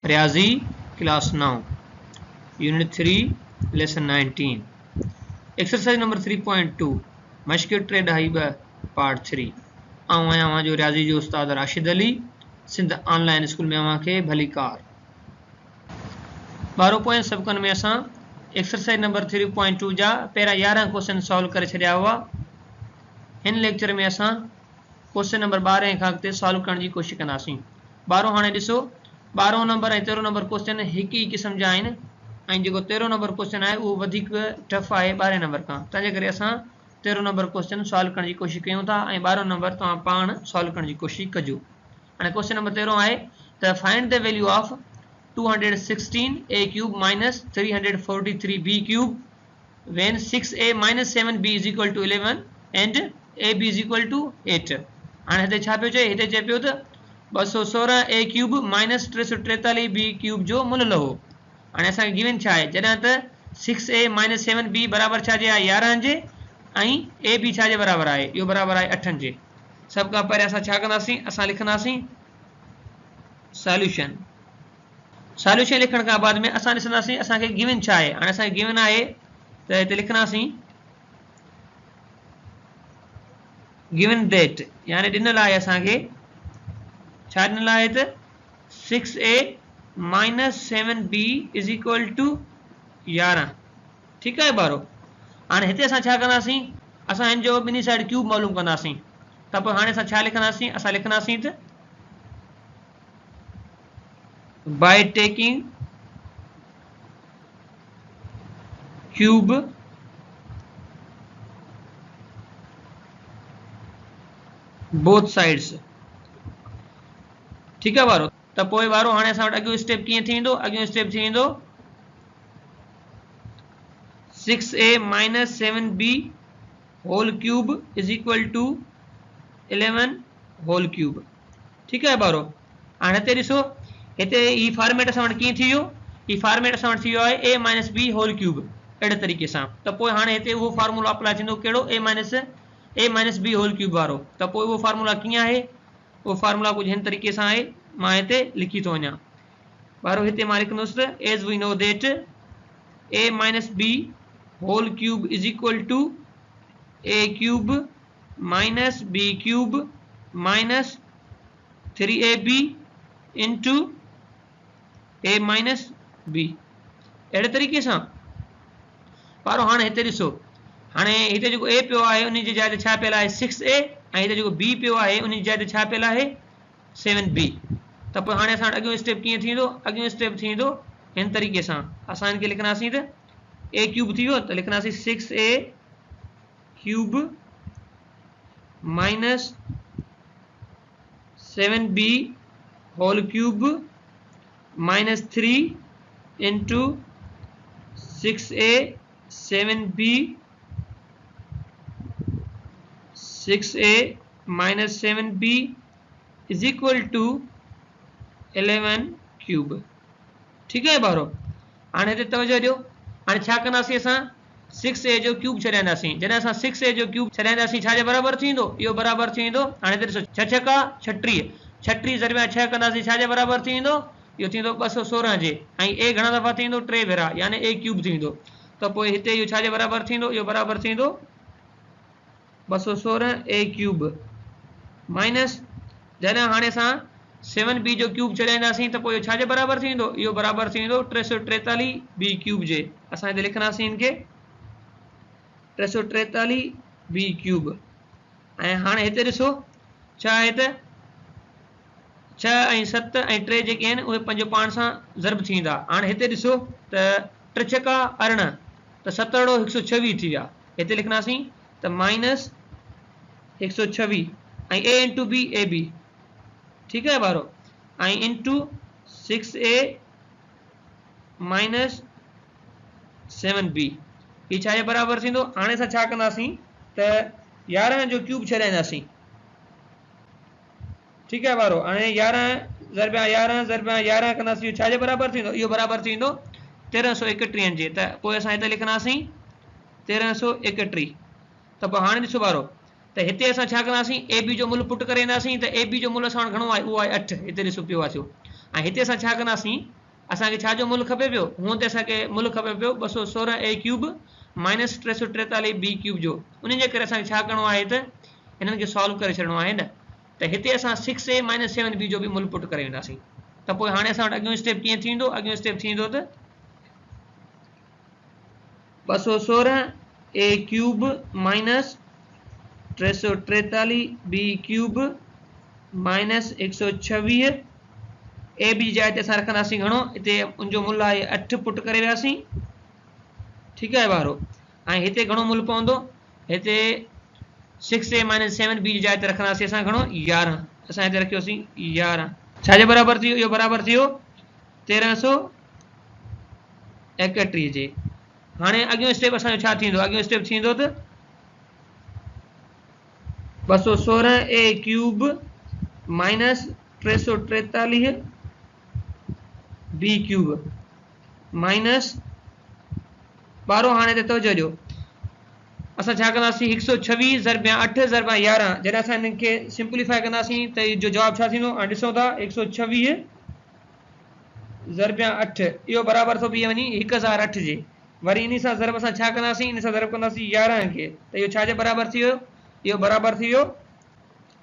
रियाजी class 9 unit 3 lesson 19 exercise number 3.2 मश्क टे ॾहाई ॿ पार्ट 3 आऊं आहियां जो रियाज़ी जो उस्ताद राशिद अली सिंध ऑनलाइन स्कूल में अव्हांखे भली कार 12 सबकनि में असां एक्सरसाइज नंबर 3.2 जा पहिरियां 11 क्वेश्चन सॉल्व करे छॾिया हुआ। हिन लेक्चर में असां क्वेश्चन नंबर 12 खां अॻिते सॉल्व करण जी कोशिशि कंदासीं। 12 हाणे ॾिसो 12 नंबर ऐं 13 नंबर क्वेश्चन हिकु ई क़िस्म जा आहिनि ऐं जेको 13 नंबर क्वेश्चन आहे उहो वधीक टफ आहे 12 नंबर खां, तंहिंजे करे असां 13 नंबर क्वेश्चन सॉल्व करण जी कोशिशि कयूं था ऐं 12 नंबर तव्हां पाण सॉल्व करण जी कोशिशि कजो। हाणे क्वेश्चन नंबर 13 आहे त find the value of 216 a cube minus 343 b cube when 6a minus 7b is equal to 11 and ab is equal to 8। हाणे हिते छा पियो चए, हिते चए पियो त 216 a cube minus 343 b cube जो मुल लहो। हाणे असांखे गिवन छा आहे, जॾहिं त 6a माइनस 7b बराबरि छा जे आहे 11 जे ऐं a b छा जे बराबरि आहे, इहो बराबरि आहे 8 जे। सभ खां पहिरियों असां छा कंदासीं, असां लिखंदासीं सॉल्यूशन। सॉल्यूशन लिखण खां बाद में असां ॾिसंदासीं असांखे गिवन छा आहे। हाणे असांखे गिवन आहे त हिते लिखंदासीं गिवन दैट, यानी ॾिनल आहे असांखे छा ॾिनल आहे त 6a minus 7b is equal to 11। ठीकु आहे ॿारो। हाणे हिते असां छा कंदासीं, असां हिन जो ॿिन्ही साइड क्यूब मालूम कंदासीं, त पोइ हाणे असां छा लिखंदासीं, असां लिखंदासीं त by taking cube both sides. ठीकु आहे वारो। त पोइ वारो हाणे असां वटि अॻियो स्टेप कीअं थींदो, अॻियो स्टेप थींदो 6a minus 7b whole cube is equal to 11 whole cube. ठीकु आहे ॿारो। हाणे हिते ॾिसो, हिते ही फॉर्मेट असां वटि कीअं थी वियो, ही फॉर्मेट असां वटि थी वियो आहे a minus b whole cube अहिड़े तरीक़े सां। त पोइ हाणे हिते उहो फार्मूला अप्लाई थींदो कहिड़ो, a minus b whole cube वारो। त पोइ उहो फार्मूला कीअं आहे, उहो फार्मूला कुझु हिन तरीक़े सां आहे, मां हिते लिखी थो वञा ॿारो। हिते मां लिखंदुसि त as we know that a minus b whole cube is equal to a cube minus b cube minus 3ab into a minus b अहिड़े तरीक़े सां ॿारो। हाणे हिते ॾिसो, हाणे हिते जेको a पियो आहे उन जी जाइ ते छा पियल आहे 6a ऐं हिते जेको b पियो आहे उन जी जाइ ते छा पियल आहे 7b। त पोइ हाणे असां अॻियो स्टेप कीअं थींदो, अॻियो स्टेप थींदो हिन तरीक़े सां। असां हिनखे लिखंदासीं त a क्यूब थी वियो, त लिखंदासीं 6a cube minus 7b whole cube minus 3 into 6a 7b 6a minus 7b is equal to 11 cube. ठीकु आहे ॿारो। हाणे हिते तवजो ॾियो, हाणे छा कंदासीं असां 6a जो क्यूब छॾाईंदासीं। जॾहिं असां 6a जो क्यूब छॾाईंदासीं छा जे बराबरि थींदो, इहो बराबरि थींदो। हाणे हिते ॾिसो 6 छका 36, 36 ज़रिया 6 कंदासीं छा जे बराबरि थींदो, इहो थींदो 216 जे ऐं a घणा दफ़ा थींदो 3 भेरा, यानी a क्यूब थींदो। त पोइ हिते इहो छा जे बराबरि थींदो, इहो बराबरि थींदो 216 a क्यूब माइनस जॾहिं हाणे असां 7b जो क्यूब छॾाईंदासीं त पोइ इहो छा जे बराबरि थींदो, इहो बराबरि थींदो 343 b क्यूब जे। असां हिते लिखंदासीं हिनखे 343 b क्यूब। ऐं हाणे हिते ॾिसो छा आहे त 6 ऐं 7 ऐं 3 जेके आहिनि उहे पंहिंजो पाण सां ज़रब थींदा। हाणे हिते ॾिसो त 3 छका 18, त 7 अड़ो 126 थी विया। हिते लिखंदासीं त माइनस 126 ऐं a into b a b। ठीकु आहे ॿारो। ऐं इंटू 6a माइनस 7b ही छा जे बराबरि थींदो। हाणे असां छा कंदासीं त 11 जो क्यूब छॾाईंदासीं। ठीकु आहे ॿारो। हाणे 11 ज़रबिया 11 कंदासीं, इहो छा जे बराबरि थींदो, इहो बराबरि थींदो 1331 जे। त पोइ असां हिते लिखंदासीं 1331। त पोइ हाणे ॾिसो ॿारो, त हिते असां छा कंदासीं ए बी जो मुल पुट करे ईंदासीं। त ए बी जो मुल असां वटि घणो आहे, उहो आहे 8। हिते ॾिसो पियो आहे थियो। ऐं हिते असां छा कंदासीं, असांखे छा जो मुल्ह खपे पियो, हूअं त असांखे मुल्ह खपे पियो 216 a cube minus 343 b cube जो। उन जे करे असांखे छा करिणो आहे त हिननि खे सॉल्व करे छॾिणो आहे न। त हिते असां 6a माइनस 7b जो बि मुल्ह पुट करे वेंदासीं। त पोइ हाणे असां वटि अॻियों स्टेप कीअं थींदो, अॻियों स्टेप थींदो त 216 a cube minus 343 b cube minus 126 a b जी जाइ ते असां रखंदासीं घणो, हिते उनजो मुल्ह आहे 8 पुट करे वियासीं। ठीकु आहे ॿारो। ऐं हिते घणो मुल्ह पवंदो, हिते 6a माइनस 7b जी जाइ ते रखंदासीं असां घणो 11। असां हिते रखियोसीं 11। छाजे बराबरि थी वियो, इहो बराबरि थी वियो 1331 जे। हाणे अॻियों स्टेप असांजो छा थींदो, अॻियों स्टेप थींदो त 216 a cube minus 343 b cube minus 12। हाणे ते तवजो ॾियो, असां छा कंदासीं 126 ज़रबिया 8 ज़रबिया 11। जॾहिं असां हिन खे सिंप्लीफाई कंदासीं त जो जवाब छा थींदो, हाणे ॾिसो था 126 ज़रबिया 8 इहो बराबरि थो बीहे वञी 1008 जे। वरी इन सां ज़रब असां छा कंदासीं, इन सां ज़रब कंदासीं 11 खे, त इहो छाजे बराबरि थी वियो, इहो बराबरि थी वियो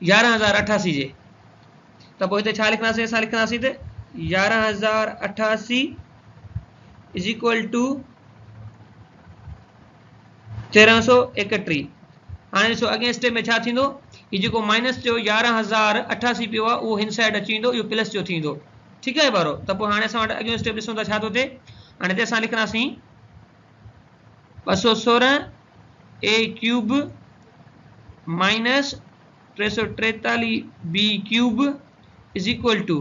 11088 जे। त पोइ हिते छा लिखंदासीं, असां लिखंदासीं त 11088 इज इक्वल टू 1331। हाणे ॾिसो अॻिए स्टेप में छा थींदो, हीउ जेको माइनस जो 11088 पियो आहे उहो हिन साइड अची वेंदो, इहो प्लस जो थींदो। ठीकु आहे ॿारो। त पोइ हाणे असां वटि अॻियों स्टेप ॾिसूं था छा थो थिए। हाणे हिते असां लिखंदासीं 216 a cube minus 343 b cube is equal to,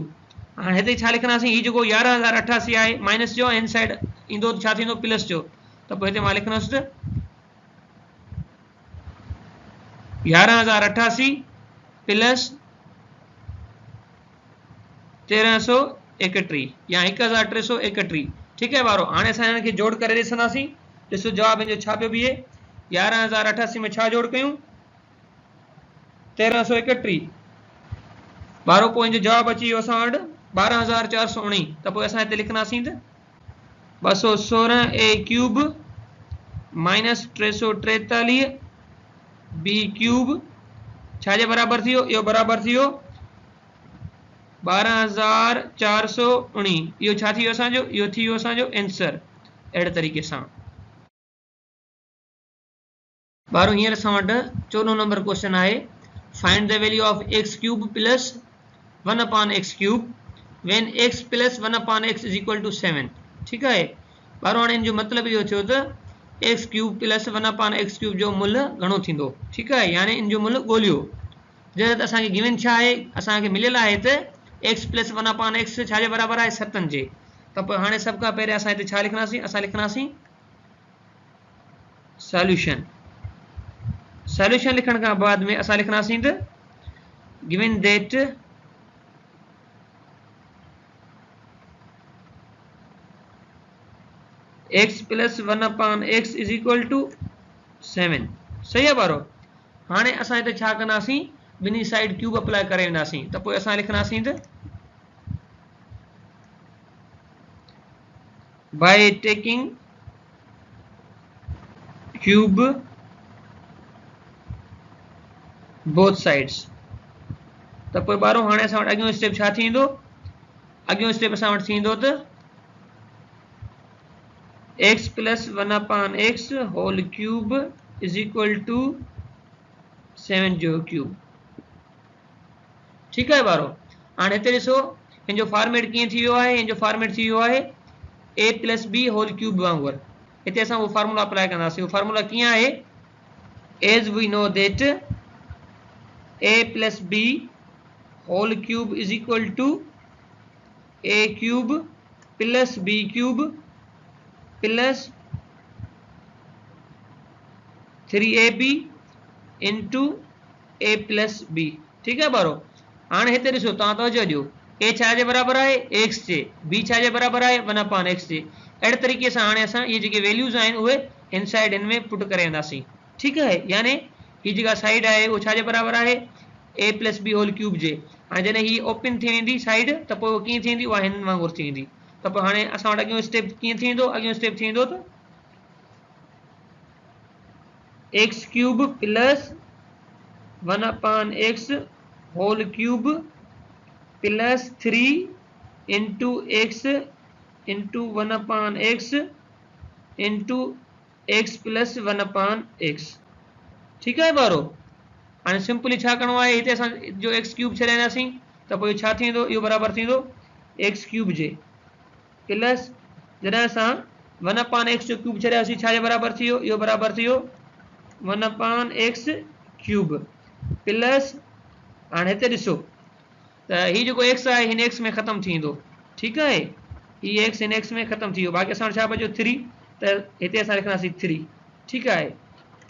हाणे हिते छा लिखंदासीं, हीउ जेको 11088 आहे माइनस जो हिन साइड ईंदो छा थींदो प्लस जो। त पोइ हिते मां लिखंदुसि त 11088 प्लस 1331 या 1331। ठीकु आहे ॿारो। हाणे असां हिननि खे जोड़ करे ॾिसंदासीं। ॾिसो जवाबु हिनजो छा पियो बीहे, 11088 में छा जोड़ कयूं 1331। ॿारो पोइ हिनजो जवाबु अची वियो असां वटि 12419। त पोइ असां हिते लिखंदासीं त 216 a cube minus 343 b cube छाजे बराबरि थी वियो, इहो बराबरि थी वियो 12419। इहो छा थी वियो असांजो, इहो थी वियो असांजो आंसर। अहिड़े तरीक़े सां ॿारो हींअर असां वटि 14 नंबर क्वेश्चन आहे, find the value of x cube plus 1 upon x cube when x plus 1 upon x is equal to 7। ठीकु आहे ॿारो। हाणे हिन जो मतिलबु इहो थियो त x cube plus 1 upon x cube जो मुल्ह घणो थींदो। ठीकु आहे, यानी इन जो मुल्ह ॻोल्हियो। जॾहिं त असांखे गिवन छा आहे, असांखे मिलियल आहे त एक्स प्लस 1 अपॉन एक्स छाजे बराबरि आहे 7 जे। त पोइ हाणे सभ खां पहिरियों असां हिते छा लिखंदासीं, असां लिखंदासीं सॉल्यूशन। सॉल्यूशन लिखण खां बाद में असां लिखंदासीं त given that x plus 1 upon x is equal to 7। सही आहे ॿारो। हाणे असां हिते छा कंदासीं, ॿिन्ही साइड क्यूब अप्लाई करे वेंदासीं। त पोइ असां लिखंदासीं त by taking cube both sides. त पोइ ॿारो हाणे असां वटि अॻियों स्टेप छा थींदो, अॻियों स्टेप असां वटि थींदो त x plus 1 upon x whole cube is equal to 7 जो क्यूब। ठीकु आहे ॿारो। हाणे हिते ॾिसो हिन जो फॉर्मेट कीअं थी वियो आहे, हिन जो फॉर्मेट थी वियो आहे ए प्लस बी होल क्यूब वांगुरु। हिते असां उहो फार्मूला अप्लाई कंदासीं। उहो फार्मूला कीअं आहे, as we know that a plus b whole cube is equal to a cube plus b cube plus 3ab into a plus b. ठीकु आहे ॿारो। हाणे हिते ॾिसो तव्हां तवजो ॾियो, ए छाजे बराबरि आहे एक्स जे, बी छाजे बराबरि आहे 1 अपॉन एक्स जे। अहिड़े तरीक़े सां हाणे असां इहे जेके वैल्यूज़ आहिनि उहे हिन साइड हिन में पुट करे वेंदासीं। ठीकु आहे, यानी हीअ जेका साइड आहे उहो छाजे बराबरि आहे ए प्लस बी होल क्यूब जे। हाणे जॾहिं ही ओपन थी वेंदी साइड त पोइ कीअं थींदी, उहा हिन वांगुरु थी वेंदी। त पोइ हाणे असां वटि अॻियों स्टेप कीअं थींदो, अॻियों स्टेप थींदो त x cube plus 1/x whole cube plus 3 into x into 1/x into x plus 1/x। ठीक है बारो। हाणे सिंपली छा करिणो आहे, हिते असां जो एक्स क्यूब छॾाईंदासीं त पोइ छा थींदो, इहो बराबरि थींदो एक्स क्यूब जे प्लस जॾहिं असां 1/x जो क्यूब छॾियासीं छा जे बराबरि थी वियो, इहो बराबरि थी वियो 1/x क्यूब प्लस हाणे हिते ॾिसो त हीउ जेको एक्स आहे हिन एक्स में ख़तमु थींदो। ठीकु आहे, हीउ एक्स हिन एक्स में ख़तमु थी वियो, बाक़ी असां वटि छा बचियो 3, त हिते असां लिखंदासीं 3। ठीकु आहे,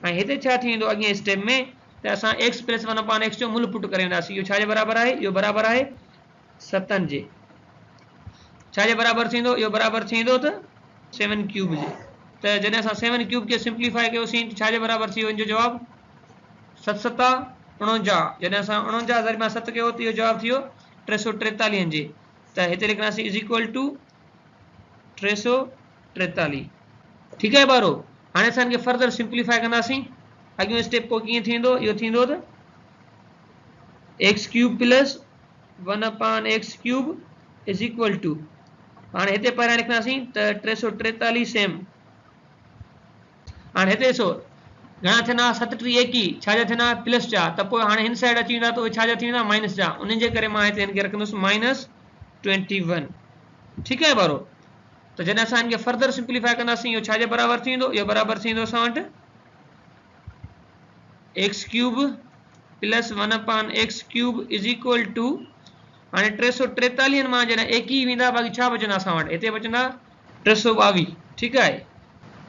ऐं हिते छा थींदो अॻिए स्टेप में त असां एक्स प्लस 1/x जो मुल पुट करे वेंदासीं। इहो छा जे बराबरि आहे, इहो बराबरि आहे 7 जे। छा जे बराबरि थींदो, इहो बराबरि थींदो त 7 क्यूब जे। त जॾहिं असां 7 क्यूब खे सिंप्लीफाई कयोसीं त छा जे बराबरि थी वियो हिन जो जवाबु 7 7 49। जॾहिं असां 49 ज़रिए 7 कयो त इहो जवाबु थी वियो 343 जे। त हिते लिखंदासीं इज़ इक्वल टू 343। ठीकु आहे ॿारो। हाणे असां हिनखे फर्दर सिंप्लीफाई कंदासीं। अॻियों स्टेप पोइ कीअं थींदो, इहो थींदो त x cube plus 1/x cube is equal to, हाणे हिते पहिरियां लिखंदासीं त 343 सेम। हाणे हिते ॾिसो घणा थियनि 7 3 21, छा जा थियनि प्लस जा, त पोइ हाणे हिन साइड अची वेंदा त उहे छा जा थी वेंदा माइनस जा। उन्हनि जे करे मां हिते हिनखे रखंदुसि -21। ठीकु आहे ॿारो। त जॾहिं असां हिनखे फर्दर सिंप्लीफाई कंदासीं इहो छा जे बराबरि थींदो, इहो बराबरि थींदो असां वटि x cube plus 1/x cube is equal to, हाणे 343 मां जॾहिं 21 वेंदा बाक़ी छा बचंदा असां वटि, हिते बचंदा 322। ठीकु आहे,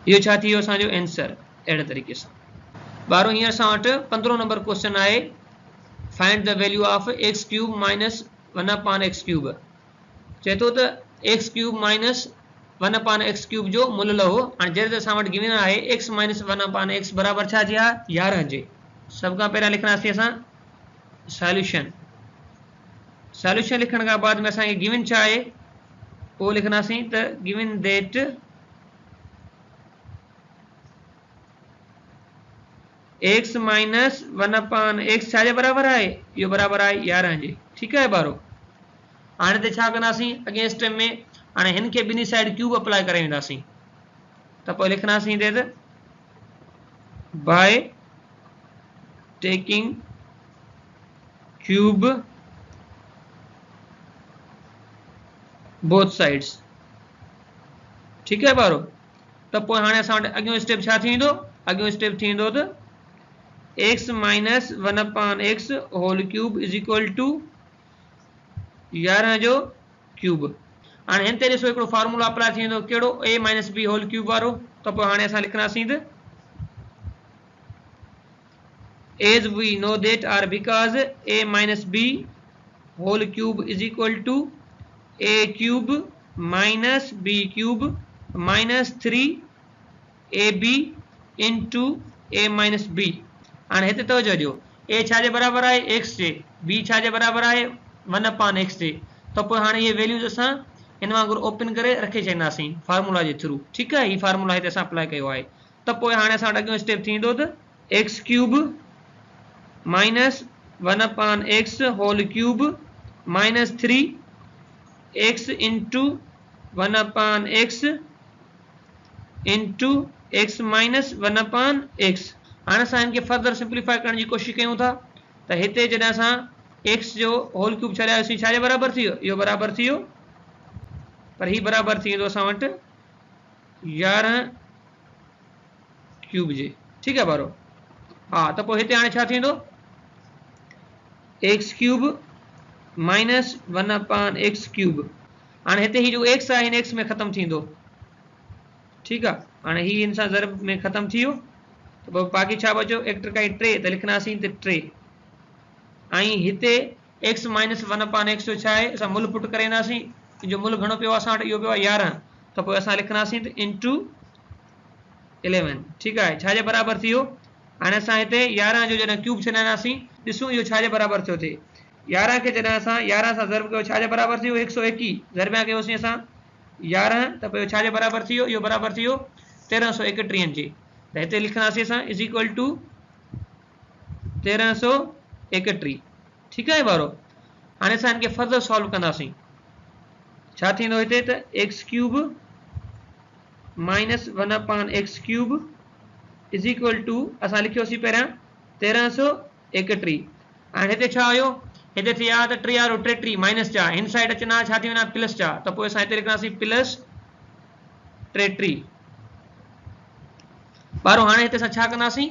इहो छा थी वियो असांजो आंसर। अहिड़े तरीक़े सां ॿारो हींअर असां वटि 15 नंबर क्वेश्चन आहे, find the value of x cube minus 1/x cube. चए थो त x cube minus 1/x cube जो मुल लहो। हाणे जॾहिं असां वटि गिवन आहे एक्स माइनस 1/x बराबरि छा जी आहे 11 जे। सभ खां पहिरियां लिखंदासीं असां सॉल्यूशन। सॉल्यूशन लिखण खां बाद में असांखे गिवन छा आहे उहो लिखंदासीं त given that x minus 1/x छा जे बराबरि आहे, इहो बराबरि आहे 11 जे। ठीकु आहे ॿारो। हाणे हिते छा कंदासीं अॻिए स्टेप में, हाणे हिन खे ॿिन्ही साइड क्यूब अप्लाई करे वेंदासीं। त पोइ लिखंदासीं हिते त by taking cube both sides. ठीकु आहे ॿारो। त पोइ हाणे असां वटि अॻियों स्टेप छा थींदो, अॻियों स्टेप थींदो त x minus 1/x whole cube is equal to 11 जो क्यूब। हाणे हिन ते ॾिसो हिकिड़ो फार्मूला अप्लाई थींदो, कहिड़ो, a minus b whole cube वारो। त पोइ हाणे असां लिखंदासीं त as we know that or because a minus b whole cube is equal to a cube minus b cube minus 3ab into a minus b। हाणे हिते तवजो ॾियो, a छा जे बराबरि आहे x जे, b छा जे बराबरि आहे 1/x जे। त पोइ हाणे इहे वैल्यूज़ असां हिन वांगुरु ओपन करे रखे छॾींदासीं फार्मूला जे थ्रू। ठीकु आहे, हीउ फार्मूला हिते असां अप्लाई कयो आहे। त पोइ हाणे असां वटि अॻियों स्टेप थींदो त x cube minus 1/x whole cube minus 3x into 1/x into x minus 1/x। हाणे असां हिनखे फर्दर सिंप्लीफाई करण जी कोशिशि कयूं था। त हिते जॾहिं असां x जो होल क्यूब छॾियासीं छा जे बराबरि थी वियो, इहो बराबरि थी वियो, पर हीउ बराबरि थी वेंदो असां वटि 11 क्यूब जे। ठीकु आहे ॿारो। हा, त पोइ हिते हाणे छा थींदो x cube minus 1/x cube. हाणे हिते हीउ जो एक्स आहे हिन एक्स में ख़तमु थींदो। ठीकु आहे, हाणे हीउ हिन सां ज़रब में ख़तमु थी वियो। त पोइ बाक़ी छा बचियो, 1 × 3 त लिखंदासीं त 3। ऐं हिते एक्स माइनस 1/x जो छा आहे असां मुल पुट करे वेंदासीं। जो मुल घणो पियो आहे असां वटि, इहो पियो आहे 11। त पोइ असां लिखंदासीं त इंटू 11। ठीकु आहे, छा जे बराबरि थी वियो। हाणे असां हिते 11 जो जॾहिं क्यूब छॾींदासीं ॾिसूं इहो छाजे बराबरि थियो थिए। 11 खे जॾहिं असां 11 सां ज़र्ब कयो छाजे बराबरि थी वियो 121 ज़र्बिया कयोसीं असां 11 त पोइ छाजे बराबरि थी वियो इहो बराबरि थी वियो 1331 जे। त हिते लिखंदासीं असां इज़ इक्वल टू 1331। ठीकु आहे ॿारो। हाणे असां हिनखे फर्दर सॉल्व कंदासीं। छा थींदो हिते त x cube minus 1/x³ is equal to असां लिखियोसीं पहिरियां 1331। हाणे हिते छा हुयो हिते थी विया त 3 वारो 33 माइनस 4 हिन साइड अचनि हा छा थी वञा प्लस 4 त पोइ असां हिते लिखंदासीं प्लस 33 ॿारो। हाणे हिते असां छा कंदासीं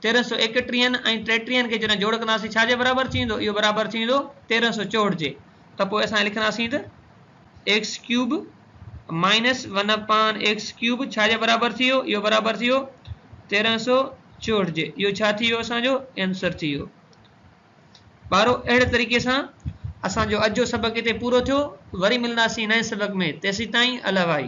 1331 ऐं 33 खे जॾहिं जोड़ कंदासीं छाजे बराबरि थी वेंदो इहो बराबरि थी वेंदो 1364 जे। त पोइ असां लिखंदासीं त x³ माइनस 1/x³ छाजे बराबरि थी वियो इहो बराबरि थी वियो 1364 जे। इहो छा थी वियो असांजो आंसर थी वियो ॿारो। अहिड़े तरीक़े सां असांजो अॼु जो सबक़ हिते पूरो थियो। वरी मिलंदासीं नए सबक़ में। तेसीं ताईं अलाह भाई।